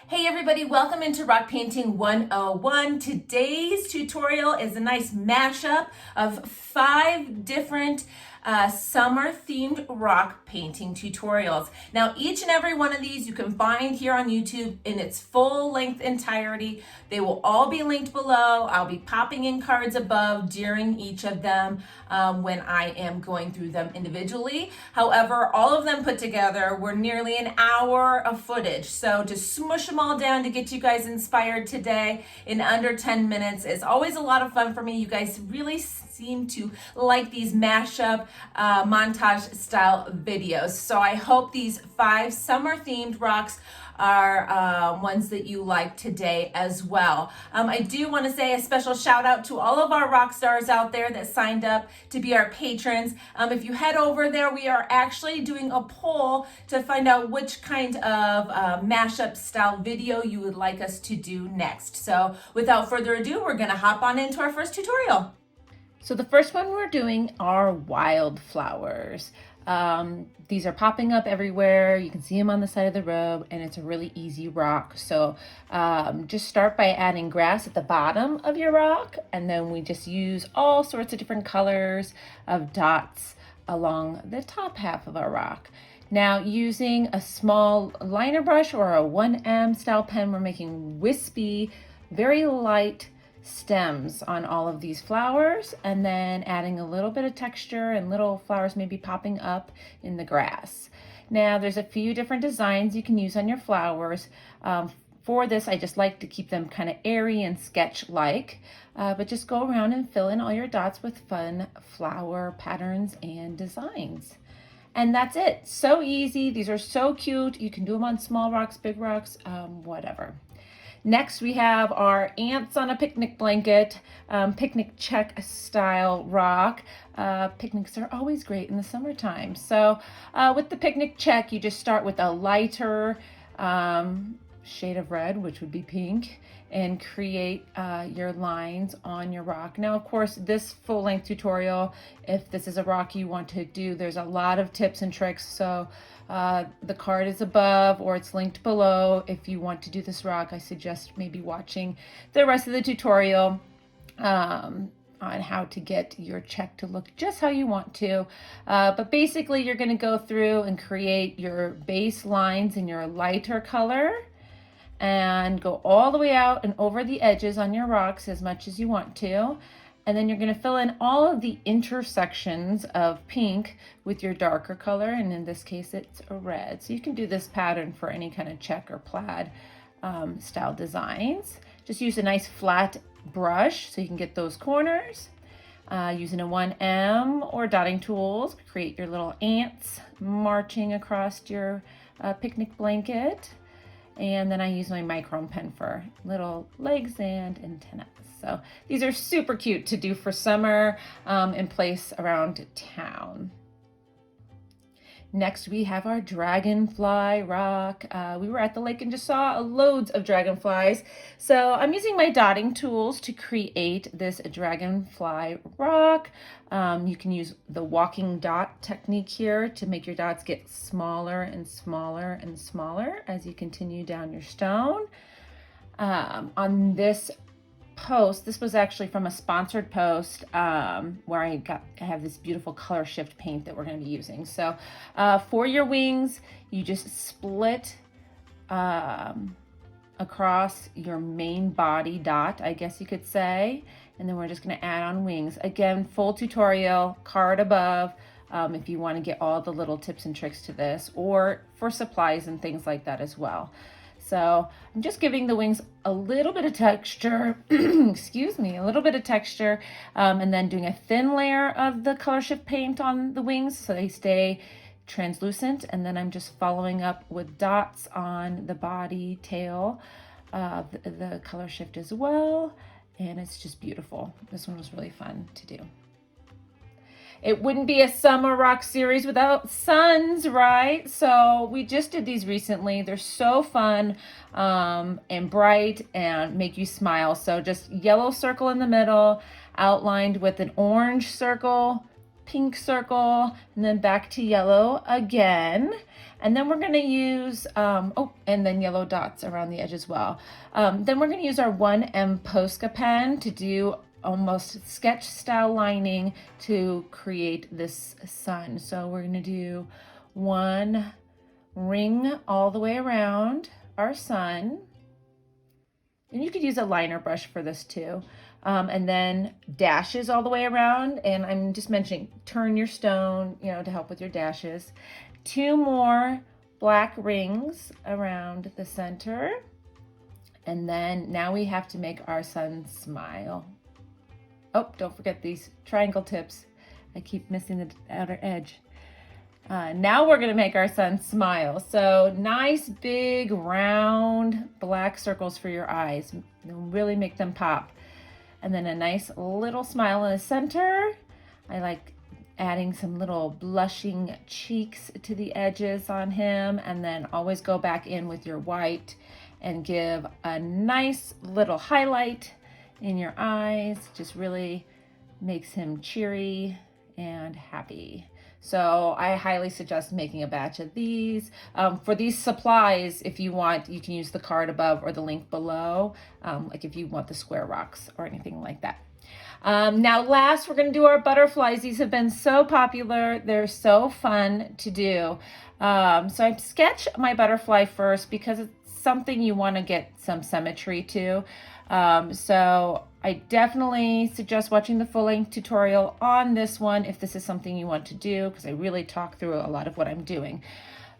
Hey everybody, welcome into Rock Painting 101. Today's tutorial is a nice mashup of 5 different summer themed rock painting tutorials. Now each and every one of these you can find here on YouTube in its full length entirety. They will all be linked below. I'll be popping in cards above during each of them when I am going through them individually. However, all of them put together were nearly an hour of footage. So to smush them all down to get you guys inspired today in under 10 minutes is always a lot of fun for me. You guys really seem to like these mashup montage style videos. So I hope these 5 summer themed rocks are ones that you like today as well. I do want to say a special shout out to all of our rock stars out there that signed up to be our patrons. If you head over there, we are actually doing a poll to find out which kind of mashup style video you would like us to do next. So without further ado, we're going to hop on into our first tutorial. So the first one we're doing are wildflowers. These are popping up everywhere. You can see them on the side of the road, and it's a really easy rock. So just start by adding grass at the bottom of your rock, and then we just use all sorts of different colors of dots along the top half of our rock. Now, using a small liner brush or a 1M style pen, we're making wispy, very light stems on all of these flowers, and then adding a little bit of texture and little flowers maybe popping up in the grass. Now there's a few different designs you can use on your flowers. For this, I just like to keep them kind of airy and sketch-like, but just go around and fill in all your dots with fun flower patterns and designs. And that's it. So easy. These are so cute. You can do them on small rocks, big rocks, whatever. Next, we have our ants on a picnic blanket, picnic check style rock. Picnics are always great in the summertime. So with the picnic check, you just start with a lighter shade of red, which would be pink, and create your lines on your rock. Now, of course, this full-length tutorial, if this is a rock you want to do, there's a lot of tips and tricks. So the card is above, or it's linked below. If you want to do this rock, I suggest maybe watching the rest of the tutorial on how to get your check to look just how you want to. But basically, you're going to go through and create your base lines in your lighter color and go all the way out and over the edges on your rocks as much as you want to. And then you're going to fill in all of the intersections of pink with your darker color, and in this case it's a red. So you can do this pattern for any kind of check or plaid style designs. Just use a nice flat brush so you can get those corners. Using a 1M or dotting tools, create your little ants marching across your picnic blanket. And then I use my micron pen for little legs and antennas. So these are super cute to do for summer and place around town. Next, we have our dragonfly rock. We were at the lake and just saw loads of dragonflies. So I'm using my dotting tools to create this dragonfly rock. You can use the walking dot technique here to make your dots get smaller and smaller and smaller as you continue down your stone. On this post, this was actually from a sponsored post where I have this beautiful color shift paint that we're going to be using. So for your wings, you just split across your main body dot, I guess you could say, and then we're just going to add on wings. Again, full tutorial, card above, if you want to get all the little tips and tricks to this, or for supplies and things like that as well. So I'm just giving the wings a little bit of texture, excuse me, a little bit of texture, and then doing a thin layer of the color shift paint on the wings so they stay translucent. And then I'm just following up with dots on the body, tail, the color shift as well. And it's just beautiful. This one was really fun to do. It wouldn't be a summer rock series without suns, right? So we just did these recently. They're so fun and bright and make you smile. So just yellow circle in the middle, outlined with an orange circle pink circle, and then back to yellow again. And then we're going to use, and then yellow dots around the edge as well. Then we're going to use our 1M Posca pen to do almost sketch style lining to create this sun. So we're going to do one ring all the way around our sun. And you could use a liner brush for this too. And then dashes all the way around. And I'm just mentioning, turn your stone, to help with your dashes. 2 more black rings around the center. And then now we have to make our sun smile. Oh, don't forget these triangle tips. I keep missing the outer edge. Now we're gonna make our sun smile. So nice, big, round, black circles for your eyes. Really make them pop. And then a nice little smile in the center. I like adding some little blushing cheeks to the edges on him, and then always go back in with your white and give a nice little highlight in your eyes. Just really makes him cheery and happy. So I highly suggest making a batch of these. For these supplies, if you want, you can use the card above or the link below, like if you want the square rocks or anything like that. Now last, we're gonna do our butterflies. These have been so popular. They're so fun to do. So I sketch my butterfly first because it's something you wanna get some symmetry to. So I definitely suggest watching the full-length tutorial on this one if this is something you want to do, because I really talk through a lot of what I'm doing.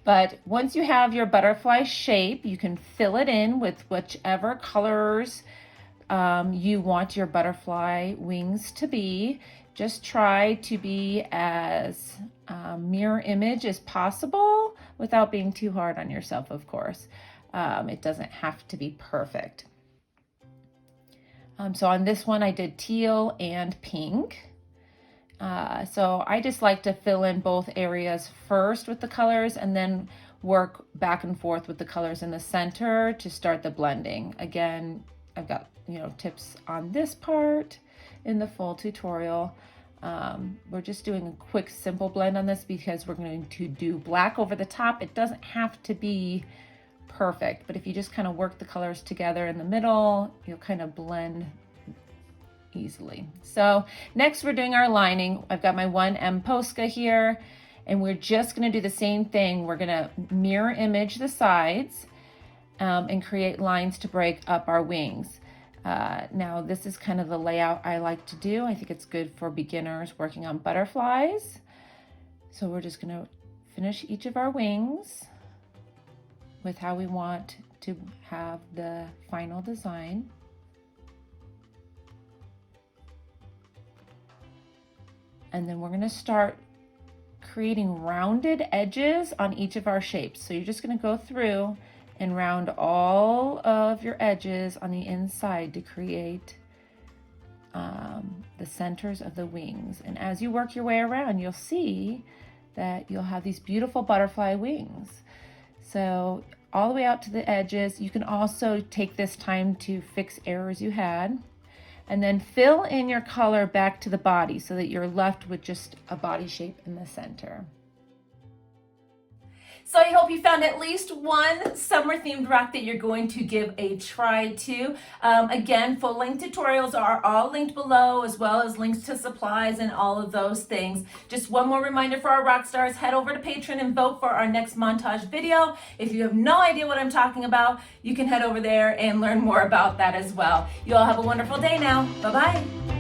But once you have your butterfly shape, you can fill it in with whichever colors you want your butterfly wings to be. Just try to be as mirror image as possible without being too hard on yourself, of course. It doesn't have to be perfect. So on this one, I did teal and pink. So I just like to fill in both areas first with the colors and then work back and forth with the colors in the center to start the blending. Again, I've got tips on this part in the full tutorial. We're just doing a quick simple blend on this because we're going to do black over the top. It doesn't have to be perfect, but if you just kind of work the colors together in the middle, you'll kind of blend easily. So next we're doing our lining. I've got my 1M Posca here, and we're just going to do the same thing. We're going to mirror image the sides and create lines to break up our wings. Now this is kind of the layout I like to do. I think it's good for beginners working on butterflies. So we're just going to finish each of our wings with how we want to have the final design. And then we're going to start creating rounded edges on each of our shapes. So you're just going to go through and round all of your edges on the inside to create the centers of the wings. And as you work your way around, you'll see that you'll have these beautiful butterfly wings. So all the way out to the edges. You can also take this time to fix errors you had, and then fill in your color back to the body so that you're left with just a body shape in the center. So I hope you found at least one summer themed rock that you're going to give a try to. Again, full length tutorials are all linked below, as well as links to supplies and all of those things. Just one more reminder for our rock stars, head over to Patreon and vote for our next montage video. If you have no idea what I'm talking about, you can head over there and learn more about that as well. You all have a wonderful day now. Bye-bye.